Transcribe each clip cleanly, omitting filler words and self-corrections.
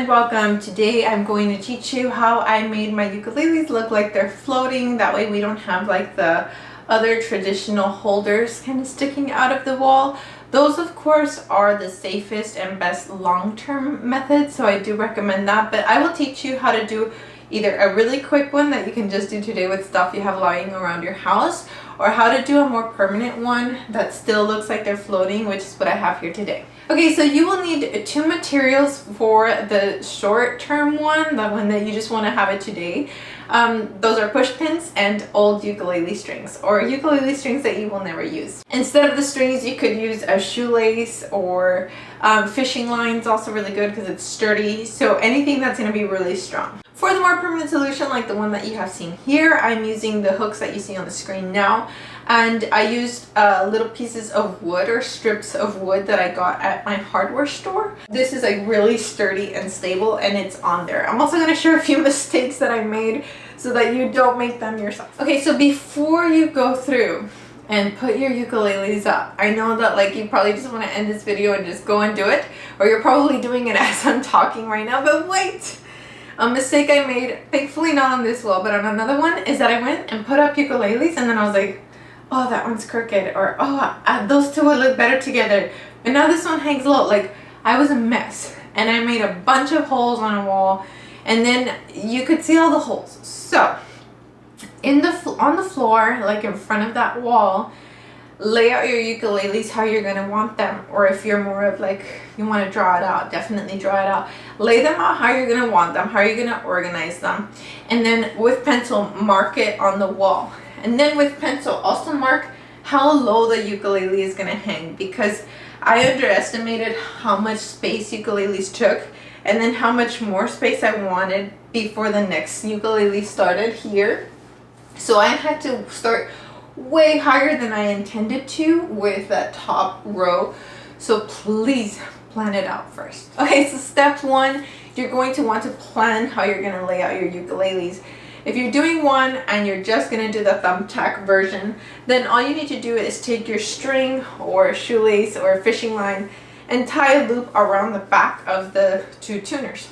and welcome. Today I'm going to teach you how I made my ukuleles look like they're floating. That way we don't have like the other traditional holders kind of sticking out of the wall. Those of course are the safest and best long-term method, so I do recommend that, but I will teach you how to do either a really quick one that you can just do today with stuff you have lying around your house, or how to do a more permanent one that still looks like they're floating, which is what I have here today. Okay, so you will need two materials for the short-term one, the one that you just want to have it today. Those are push pins and old ukulele strings, or ukulele strings that you will never use. Instead of the strings, you could use a shoelace, or fishing line's also really good because it's sturdy, so anything that's going to be really strong. For the more permanent solution, like the one that you have seen here, I'm using the hooks that you see on the screen now, and I used little pieces of wood or strips of wood that I got at my hardware store. This is like really sturdy and stable, and it's on there. I'm also going to share a few mistakes that I made so that you don't make them yourself. Okay, so before you go through and put your ukuleles up, I know that like you probably just want to end this video and just go and do it, or you're probably doing it as I'm talking right now, but wait! A mistake I made, thankfully not on this wall, but on another one, is that I went and put up ukuleles and then I was like, oh, that one's crooked, or oh, those two would look better together, but now this one hangs low. Like, I was a mess, and I made a bunch of holes on a wall, and then you could see all the holes. So on the floor, like in front of that wall, lay out your ukuleles how you're going to want them, or if you're more of like you want to draw it out, definitely draw it out. Lay them out how you're going to want them, how you're going to organize them, and then with pencil mark it on the wall. And then with pencil also mark how low the ukulele is going to hang, because I underestimated how much space ukuleles took and then how much more space I wanted before the next ukulele started here. So I had to start way higher than I intended to with that top row. So please plan it out first. Okay, so step one, you're going to want to plan how you're going to lay out your ukuleles. If you're doing one and you're just going to do the thumbtack version, then all you need to do is take your string or a shoelace or a fishing line and tie a loop around the back of the two tuners.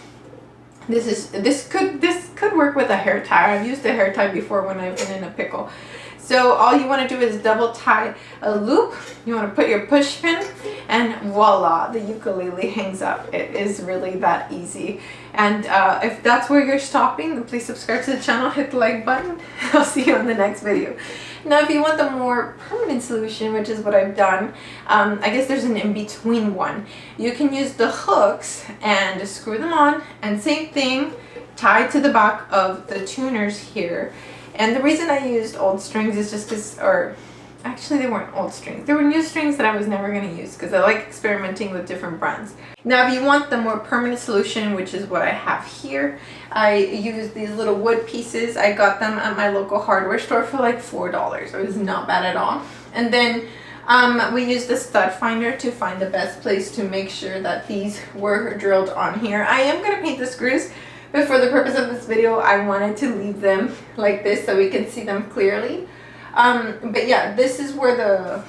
This could work with a hair tie. I've used a hair tie before when I've been in a pickle. So all you want to do is double tie a loop. You want to put your push pin, and voila, the ukulele hangs up. It is really that easy. And if that's where you're stopping, then please subscribe to the channel, hit the like button. I'll see you in the next video. Now, if you want the more permanent solution, which is what I've done, I guess there's an in-between one. You can use the hooks and screw them on, and same thing, tie to the back of the tuners here. And the reason I used old strings is just because, or actually they weren't old strings. They were new strings that I was never going to use because I like experimenting with different brands. Now, if you want the more permanent solution, which is what I have here, I used these little wood pieces. I got them at my local hardware store for like $4. It was not bad at all. And then we used the stud finder to find the best place to make sure that these were drilled on here. I am going to paint the screws, but for the purpose of this video, I wanted to leave them like this so we can see them clearly. But yeah, this is where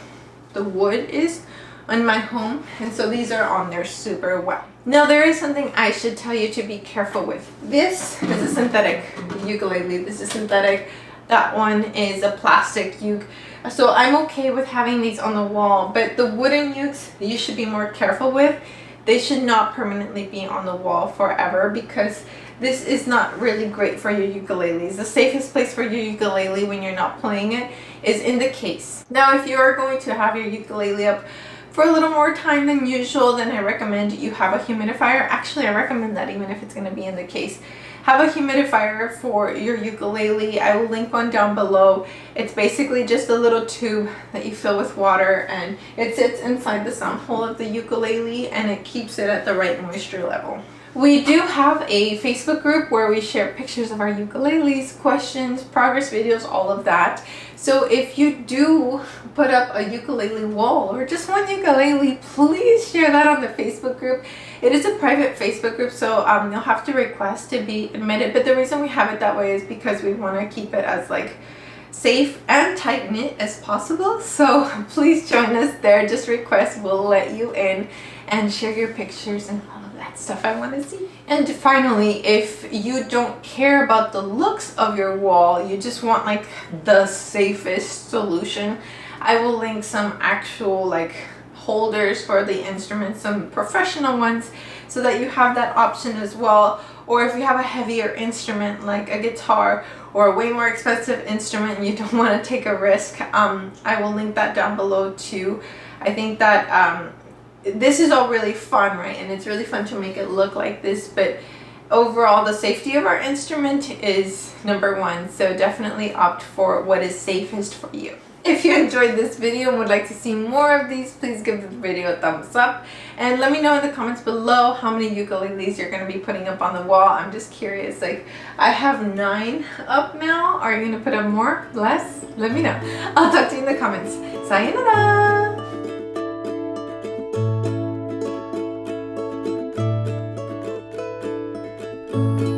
the wood is on my home, and so these are on there super well. Now, there is something I should tell you to be careful with. This is a synthetic ukulele. This is synthetic. That one is a plastic uke. So I'm okay with having these on the wall, but the wooden ukes you should be more careful with. They should not permanently be on the wall forever, because this is not really great for your ukuleles. The safest place for your ukulele when you're not playing it is in the case. Now, if you are going to have your ukulele up for a little more time than usual, then I recommend you have a humidifier. Actually, I recommend that even if it's going to be in the case. Have a humidifier for your ukulele. I will link one down below. It's basically just a little tube that you fill with water, and it sits inside the sound hole of the ukulele, and it keeps it at the right moisture level. We do have a Facebook group where we share pictures of our ukuleles, questions, progress videos, all of that. So if you do put up a ukulele wall or just one ukulele, please share that on the Facebook group. It is a private Facebook group, so you'll have to request to be admitted. But the reason we have it that way is because we want to keep it as like safe and tight-knit as possible. So please join us there. Just request, we'll let you in, and share your pictures and all of that. That's stuff I want to see. And finally, if you don't care about the looks of your wall, you just want like the safest solution, I will link some actual like holders for the instruments, some professional ones, so that you have that option as well. Or if you have a heavier instrument like a guitar or a way more expensive instrument and you don't want to take a risk, I will link that down below too. I think that this is all really fun, right? And it's really fun to make it look like this, but overall the safety of our instrument is number one. So definitely opt for what is safest for you. If you enjoyed this video and would like to see more of these, please give the video a thumbs up and let me know in the comments below how many ukuleles you're going to be putting up on the wall. I'm just curious, like I have 9 up now. Are you going to put up more? Less? Let me know. I'll talk to you in the comments. Sayonara! Thank you.